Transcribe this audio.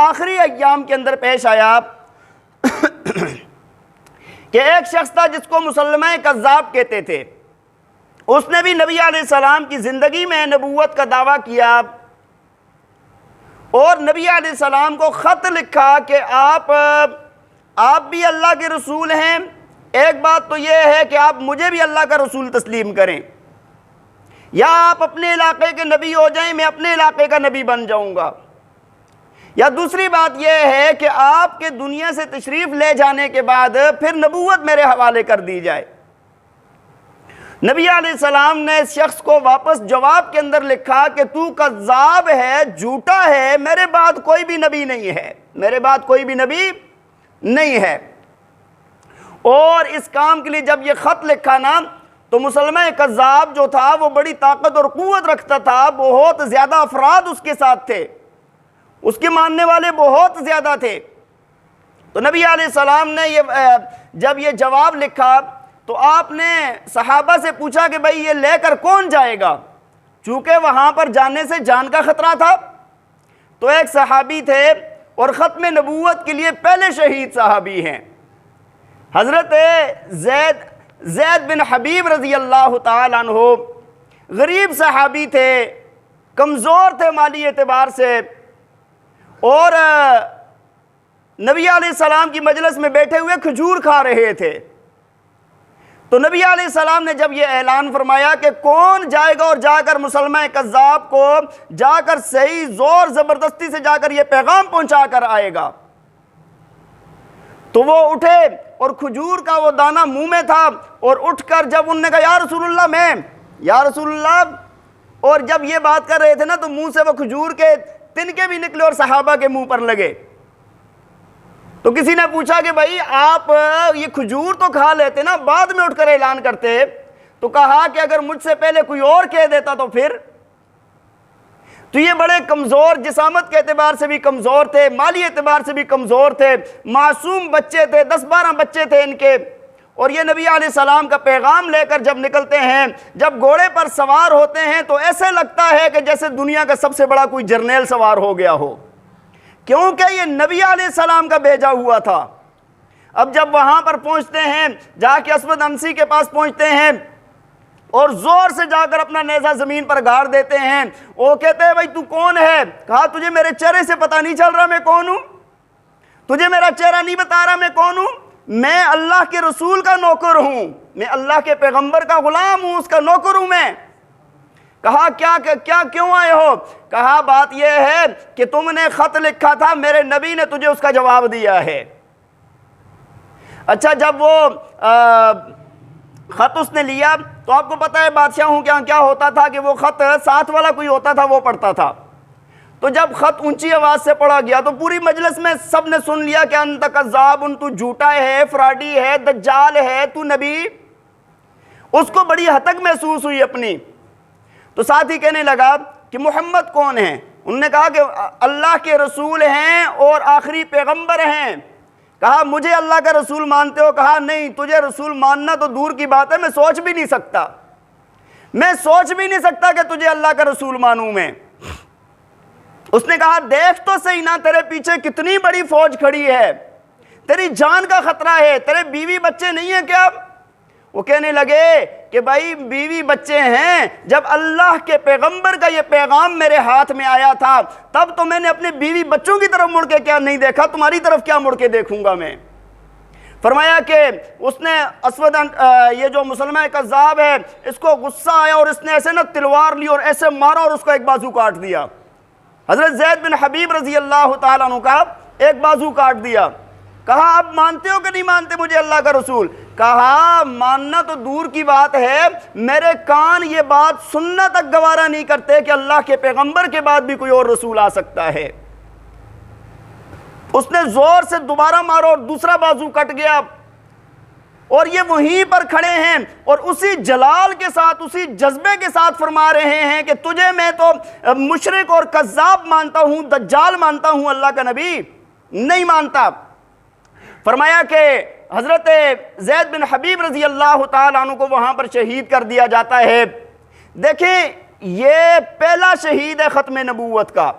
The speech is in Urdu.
آخری ایام کے اندر پیش آیا کہ ایک شخص تھا جس کو مسلمہ کذاب کہتے تھے، اس نے بھی نبی علیہ السلام کی زندگی میں نبوت کا دعویٰ کیا اور نبی علیہ السلام کو خط لکھا کہ آپ بھی اللہ کے رسول ہیں، ایک بات تو یہ ہے کہ آپ مجھے بھی اللہ کا رسول تسلیم کریں، یا آپ اپنے علاقے کے نبی ہو جائیں، میں اپنے علاقے کا نبی بن جاؤں گا، یا دوسری بات یہ ہے کہ آپ کے دنیا سے تشریف لے جانے کے بعد پھر نبوت میرے حوالے کر دی جائے۔ نبی علیہ السلام نے اس شخص کو واپس جواب کے اندر لکھا کہ تو کذاب ہے، جھوٹا ہے، میرے بعد کوئی بھی نبی نہیں ہے، میرے بعد کوئی بھی نبی نہیں ہے۔ اور اس کام کے لیے جب یہ خط لکھا نا تو مسلمہ کذاب جو تھا وہ بڑی طاقت اور قوت رکھتا تھا، بہت زیادہ افراد اس کے ساتھ تھے، اس کے ماننے والے بہت زیادہ تھے۔ تو نبی علیہ السلام نے جب یہ جواب لکھا تو آپ نے صحابہ سے پوچھا کہ بھئی یہ لے کر کون جائے گا، چونکہ وہاں پر جانے سے جان کا خطرہ تھا۔ تو ایک صحابی تھے اور ختم نبوت کے لیے پہلے شہید صحابی ہیں، حضرت زید بن حبیب رضی اللہ تعالیٰ عنہ، غریب صحابی تھے، کمزور تھے مالی اعتبار سے، اور نبی علیہ السلام کی مجلس میں بیٹھے ہوئے کھجور کھا رہے تھے۔ تو نبی علیہ السلام نے جب یہ اعلان فرمایا کہ کون جائے گا اور جا کر مسلمہ کذاب کو جا کر صحیح زور زبردستی سے جا کر یہ پیغام پہنچا کر آئے گا، تو وہ اٹھے اور کھجور کا وہ دانہ منہ میں تھا، اور اٹھ کر جب انہوں نے کہا یا رسول اللہ، میں یا رسول اللہ، اور جب یہ بات کر رہے تھے نا تو منہ سے وہ کھجور کے تنکے بھی نکلے اور صحابہ کے منہ پر لگے۔ تو کسی نے پوچھا کہ بھائی آپ یہ کھجور تو کھا لیتے نا، بعد میں اٹھ کر اعلان کرتے، تو کہا کہ اگر مجھ سے پہلے کوئی اور کہہ دیتا تو پھر۔ تو یہ بڑے کمزور، جسامت کے اعتبار سے بھی کمزور تھے، مالی اعتبار سے بھی کمزور تھے، معصوم بچے تھے، 10-12 بچے تھے ان کے، اور یہ نبی علیہ السلام کا پیغام لے کر جب نکلتے ہیں، جب گھوڑے پر سوار ہوتے ہیں تو ایسے لگتا ہے کہ جیسے دنیا کا سب سے بڑا کوئی جرنیل سوار ہو گیا ہو، کیونکہ یہ نبی علیہ السلام کا بھیجا ہوا تھا۔ اب جب وہاں پر پہنچتے ہیں، جا کے اسود انسی کے پاس پہنچتے ہیں اور زور سے جا کر اپنا نیزہ زمین پر گاڑ دیتے ہیں، وہ کہتے ہیں بھائی تو کون ہے؟ کہا تجھے میرے چہرے سے پتہ نہیں چل رہا میں کون ہوں؟ تجھے میرا چہرہ نہیں بتا رہا میں کون ہوں؟ میں اللہ کے رسول کا نوکر ہوں، میں اللہ کے پیغمبر کا غلام ہوں، اس کا نوکر ہوں میں۔ کہا کیا کیوں آئے ہو؟ کہا بات یہ ہے کہ تم نے خط لکھا تھا، میرے نبی نے تجھے اس کا جواب دیا ہے۔ اچھا، جب وہ خط اس نے لیا تو آپ کو پتہ ہے بادشاہوں کے یہاں کیا ہوتا تھا کہ وہ خط ساتھ والا کوئی ہوتا تھا وہ پڑھتا تھا۔ تو جب خط اونچی آواز سے پڑھا گیا تو پوری مجلس میں سب نے سن لیا کہ انت کذاب، تو جھوٹا ہے، فراڈی ہے، دجال ہے، تو نبی۔ اس کو بڑی ہتک محسوس ہوئی اپنی، تو ساتھ ہی کہنے لگا کہ محمد کون ہیں؟ انہوں نے کہا کہ اللہ کے رسول ہیں اور آخری پیغمبر ہیں۔ کہا مجھے اللہ کا رسول مانتے ہو؟ کہا نہیں، تجھے رسول ماننا تو دور کی بات ہے، میں سوچ بھی نہیں سکتا کہ تجھے اللہ کا رسول مانوں میں۔ اس نے کہا دیکھ تو صحیح نا، تیرے پیچھے کتنی بڑی فوج کھڑی ہے، تیری جان کا خطرہ ہے، تیرے بیوی بچے نہیں ہیں کیا؟ وہ کہنے لگے کہ بھائی بیوی بچے ہیں، جب اللہ کے پیغمبر کا یہ پیغام میرے ہاتھ میں آیا تھا تب تو میں نے اپنے بیوی بچوں کی طرف مڑ کے کیا نہیں دیکھا، تمہاری طرف کیا مڑ کے دیکھوں گا میں۔ فرمایا کہ اس نے اسود یہ جو مسلمہ کذاب ہے اس کو غصہ آیا اور اس نے ایسے نہ تلوار لی اور ایسے مارا اور اس کو ایک بازو کاٹ دیا۔ حضرت زید بن حبیب رضی اللہ تعالیٰ عنہ کا ایک بازو کاٹ دیا۔ کہا اب مانتے ہو کہ نہیں مانتے مجھے اللہ کا رسول؟ کہا ماننا تو دور کی بات ہے، میرے کان یہ بات سننا تک گوارا نہیں کرتے کہ اللہ کے پیغمبر کے بعد بھی کوئی اور رسول آ سکتا ہے۔ اس نے زور سے دوبارہ مارا اور دوسرا بازو کٹ گیا، اور یہ وہیں پر کھڑے ہیں اور اسی جلال کے ساتھ، اسی جذبے کے ساتھ فرما رہے ہیں کہ تجھے میں تو مشرک اور کذاب مانتا ہوں، دجال مانتا ہوں، اللہ کا نبی نہیں مانتا۔ فرمایا کہ حضرت زید بن حبیب رضی اللہ تعالیٰ عنہ کو وہاں پر شہید کر دیا جاتا ہے۔ دیکھیں یہ پہلا شہید ہے ختم نبوت کا۔